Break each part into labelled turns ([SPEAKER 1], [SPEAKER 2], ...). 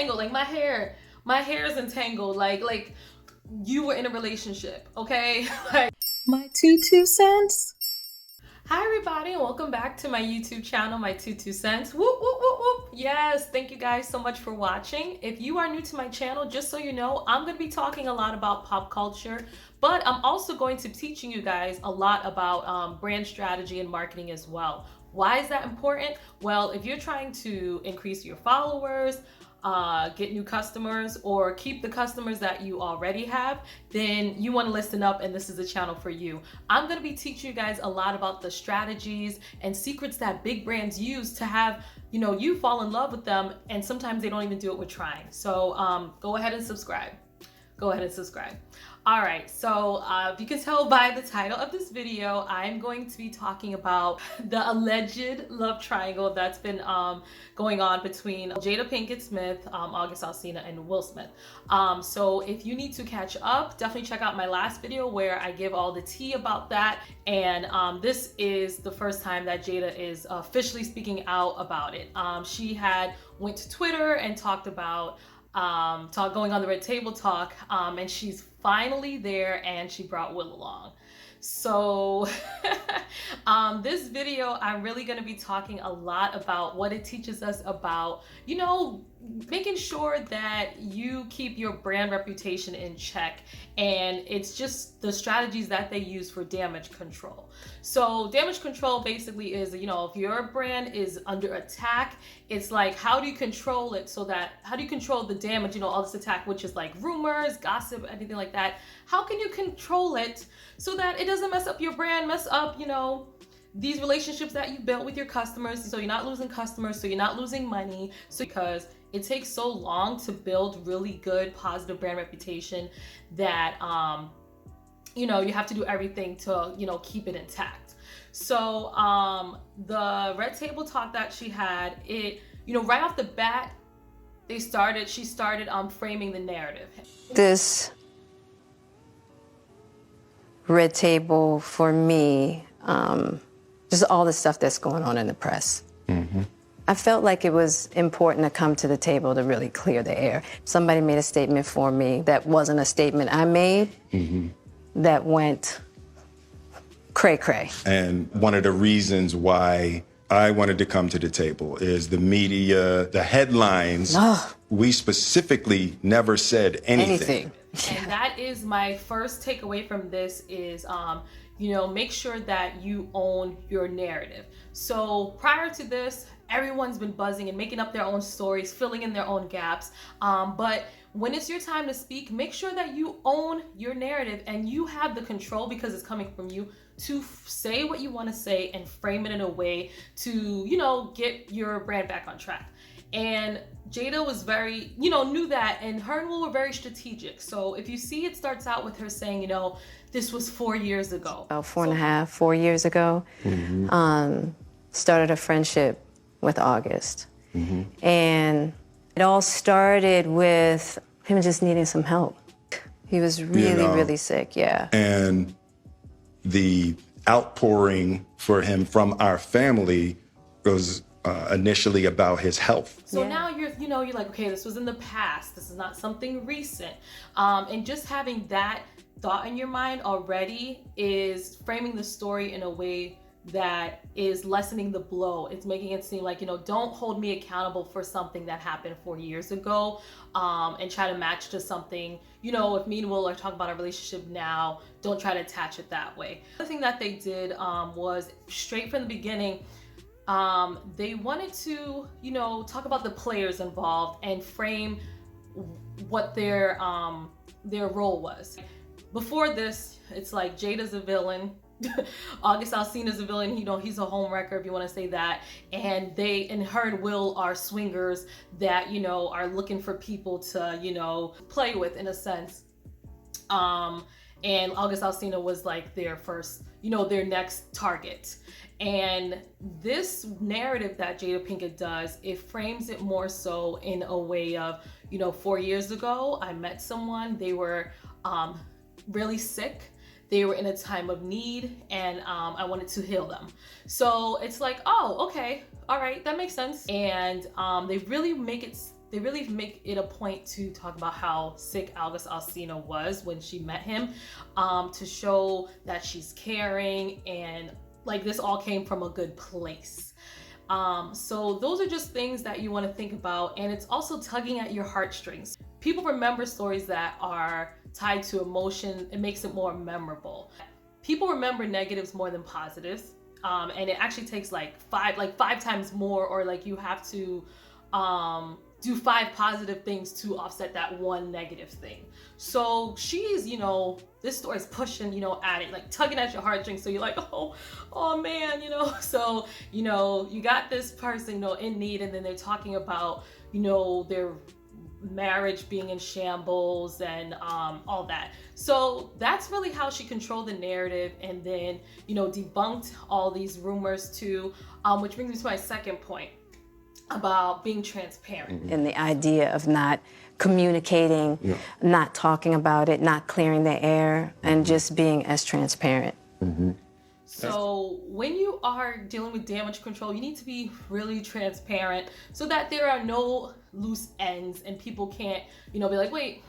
[SPEAKER 1] entangled, like my hair is entangled, like you were in a relationship, okay? Like,
[SPEAKER 2] my two cents.
[SPEAKER 1] hi everybody, and welcome back to my YouTube channel, my two cents. Whoop, whoop, whoop, whoop. Yes, thank you guys so much for watching. If you are new to my channel, just so you know, I'm going to be talking a lot about pop culture, but I'm also going to be teaching you guys a lot about brand strategy and marketing as well. Why is that important? Well, if you're trying to increase your followers, get new customers, or keep the customers that you already have, then you want to listen up, and this is a channel for you. I'm going to be teaching you guys a lot about the strategies and secrets that big brands use to have you fall in love with them, and sometimes they don't even do it with trying. So go ahead and subscribe. All right, so if you can tell by the title of this video, I'm going to be talking about the alleged love triangle that's been going on between Jada Pinkett Smith, August Alisa, and Will Smith. So if you need to catch up, definitely check out my last video where I give all the tea about that. And this is the first time that Jada is officially speaking out about it. She had went to Twitter and talked about going on the Red Table Talk, and she's finally there, and she brought Will along. So this video, I'm really going to be talking a lot about what it teaches us about, making sure that you keep your brand reputation in check. And it's just the strategies that they use for damage control. So damage control basically is, if your brand is under attack, it's like, how do you control it how do you control the damage, all this attack, which is like rumors, gossip, anything like that. How can you control it so that it doesn't mess up your brand, mess up, these relationships that you built with your customers, so you're not losing customers, so you're not losing money. So because it takes so long to build really good, positive brand reputation that, you have to do everything to, keep it intact. So the Red Table Talk that she had, right off the bat, she started framing the narrative.
[SPEAKER 3] This Red Table for me, just all the stuff that's going on in the press. Mm-hmm. I felt like it was important to come to the table to really clear the air. Somebody made a statement for me that wasn't a statement I made, mm-hmm. that went cray-cray. And one of the reasons why I wanted to come to the table is the media, the headlines. We specifically never said anything.
[SPEAKER 1] And that is my first takeaway from this is, make sure that you own your narrative. So prior to this, everyone's been buzzing and making up their own stories, filling in their own gaps. But when it's your time to speak, make sure that you own your narrative and you have the control, because it's coming from you, to say what you want to say and frame it in a way to, get your brand back on track. And Jada was very, knew that, and her and Will were very strategic. So if you see, it starts out with her saying, this was 4 years ago. About
[SPEAKER 3] 4 years ago, mm-hmm. Started a friendship with August. Mm-hmm. And it all started with him just needing some help. He was really, really sick, yeah.
[SPEAKER 2] And the outpouring for him from our family was initially about his health.
[SPEAKER 1] So now you're like, okay, this was in the past. This is not something recent. And just having that thought in your mind already is framing the story in a way that is lessening the blow. It's making it seem like, don't hold me accountable for something that happened 4 years ago, and try to match to something, if me and Will are talking about our relationship now, don't try to attach it that way. The thing that they did was straight from the beginning, they wanted to, talk about the players involved and frame what their role was. Before this, it's like Jada's a villain, August Alsina's a villain, he's a homewrecker, if you want to say that, and her and Will are swingers that, are looking for people to, play with, in a sense. And August Alsina was like their first, their next target. And this narrative that Jada Pinkett does, it frames it more so in a way of, 4 years ago, I met someone, they were really sick. They were in a time of need, and I wanted to heal them. So it's like, oh, okay, all right, that makes sense. And they really make it they really make it a point to talk about how sick August Alsina was when she met him, to show that she's caring and like this all came from a good place. So those are just things that you want to think about, and it's also tugging at your heartstrings. People remember stories that are tied to emotion. It makes it more memorable. People remember negatives more than positives, and it actually takes like five times more, or like you have to do 5 positive things to offset that one negative thing. So she's, this story is pushing, at it, like tugging at your heartstrings. So you're like, oh man, so, you got this person, in need, and then they're talking about, their marriage being in shambles and all that. So that's really how she controlled the narrative, and then, debunked all these rumors too, which brings me to my second point about being transparent.
[SPEAKER 3] And the idea of not communicating, not talking about it, not clearing the air, and just being as transparent.
[SPEAKER 1] So when you are dealing with damage control, you need to be really transparent so that there are no loose ends and people can't, be like, wait,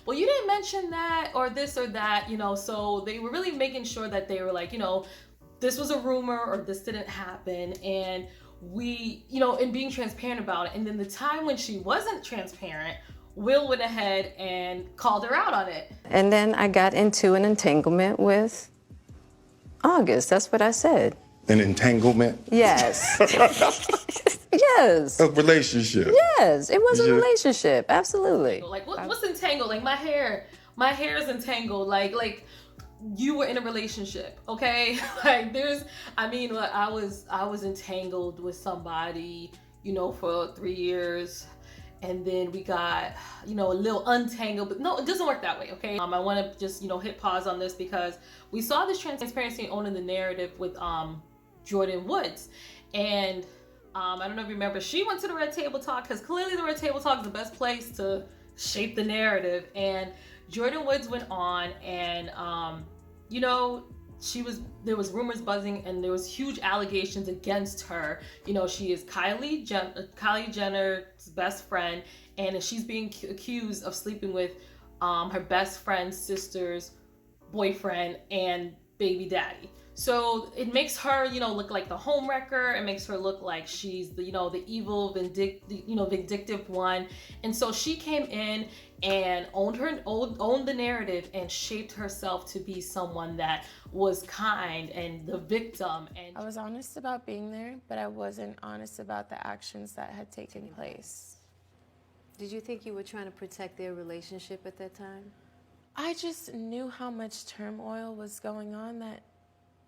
[SPEAKER 1] well, you didn't mention that or this or that, so they were really making sure that they were like, this was a rumor or this didn't happen, and we, and being transparent about it. And then the time when she wasn't transparent, Will went ahead and called her out on it.
[SPEAKER 3] And then I got into an entanglement with August. That's what I said.
[SPEAKER 2] An entanglement?
[SPEAKER 3] Yes. Yes.
[SPEAKER 2] A relationship?
[SPEAKER 3] Yes, it was a relationship. Absolutely.
[SPEAKER 1] Like, what's entangled? Like, my hair is entangled. Like you were in a relationship, okay? Like I was entangled with somebody, for 3 years, and then we got, a little untangled, but no, it doesn't work that way, okay? I want to just, hit pause on this because we saw this transparency and owning the narrative with Jordynwoods, and I don't know if you remember, she went to the Red Table Talk because clearly the Red Table Talk is the best place to shape the narrative, and Jordynwoods went on and, there was rumors buzzing and there was huge allegations against her. She is Kylie Jenner's best friend, and she's being accused of sleeping with her best friend's sister's boyfriend and baby daddy. So it makes her, look like the homewrecker. It makes her look like she's the, the evil, vindictive one. And so she came in and owned the narrative and shaped herself to be someone that was kind and the victim. And
[SPEAKER 4] I was honest about being there, but I wasn't honest about the actions that had taken place.
[SPEAKER 5] Did you think you were trying to protect their relationship at that time?
[SPEAKER 4] I just knew how much turmoil was going on that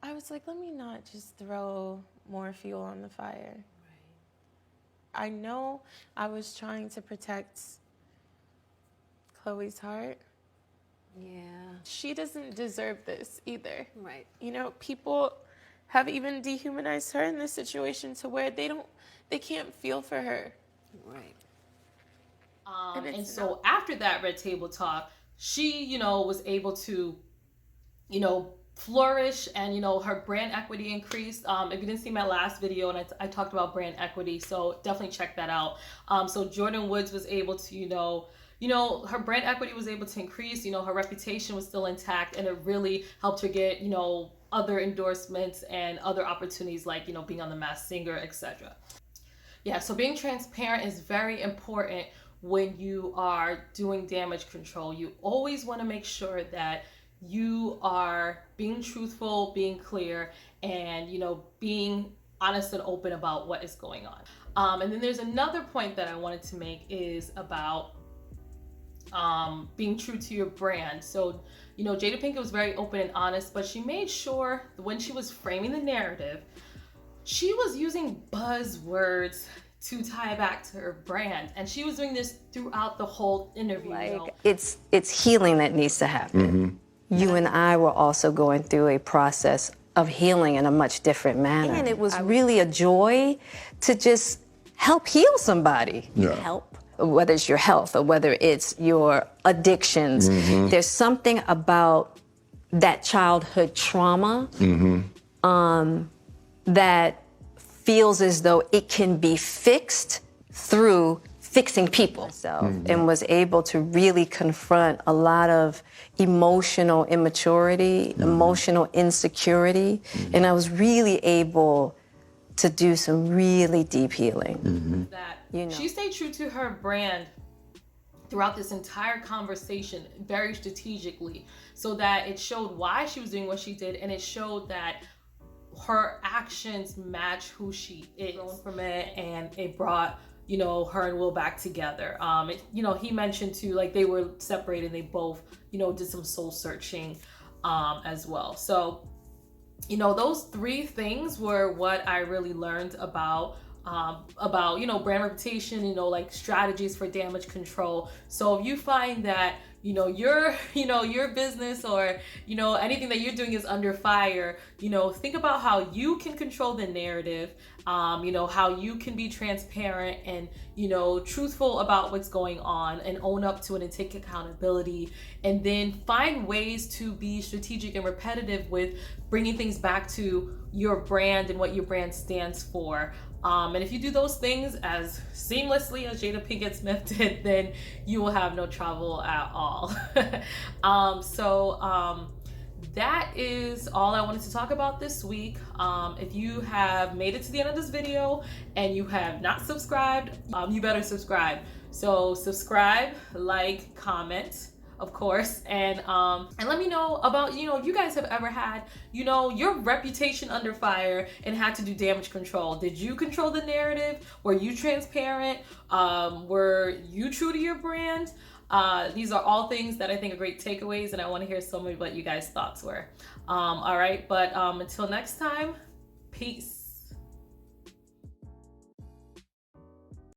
[SPEAKER 4] I was like, let me not just throw more fuel on the fire. Right. I know I was trying to protect Chloe's heart.
[SPEAKER 5] Yeah.
[SPEAKER 4] She doesn't deserve this either.
[SPEAKER 5] Right.
[SPEAKER 4] People have even dehumanized her in this situation to where they can't feel for her.
[SPEAKER 5] Right.
[SPEAKER 1] And so after that Red Table Talk, she, was able to, flourish, and her brand equity increased. If you didn't see my last video, and I talked about brand equity, so definitely check that out. So Jordynwoods was able to, her brand equity was able to increase, her reputation was still intact, and it really helped her get, other endorsements and other opportunities like, being on The Masked Singer, etc. Yeah, so being transparent is very important when you are doing damage control. You always want to make sure that you are being truthful, being clear, and, being honest and open about what is going on. And then there's another point that I wanted to make is about being true to your brand. So, Jada Pinkett was very open and honest, but she made sure when she was framing the narrative, she was using buzzwords to tie back to her brand. And she was doing this throughout the whole interview.
[SPEAKER 3] It's healing that needs to happen. You and I were also going through a process of healing in a much different manner. And it was really a joy to just help heal somebody.
[SPEAKER 2] Yeah.
[SPEAKER 3] Help, whether it's your health or whether it's your addictions. There's something about that childhood trauma that feels as though it can be fixed through fixing people. And was able to really confront a lot of emotional immaturity, emotional insecurity. And I was really able to do some really deep healing.
[SPEAKER 1] That she stayed true to her brand throughout this entire conversation, very strategically, so that it showed why she was doing what she did, and it showed that her actions match who she is from it, and it brought her and Will back together. He mentioned too, like, they were separated, they both did some soul searching as well. So those three things were what I really learned about brand reputation, like strategies for damage control. So if you find that your business or anything that you're doing is under fire, think about how you can control the narrative, how you can be transparent and truthful about what's going on, and own up to it and take accountability, and then find ways to be strategic and repetitive with bringing things back to your brand and what your brand stands for. And if you do those things as seamlessly as Jada Pinkett Smith did, then you will have no trouble at all. That is all I wanted to talk about this week. If you have made it to the end of this video and you have not subscribed, you better subscribe. So subscribe, like, comment, of course, and let me know about if you guys have ever had your reputation under fire and had to do damage control. Did you control the narrative? Were you transparent? Were you true to your brand? These are all things that I think are great takeaways, and I want to hear some of what you guys' thoughts were. All right, but until next time, peace.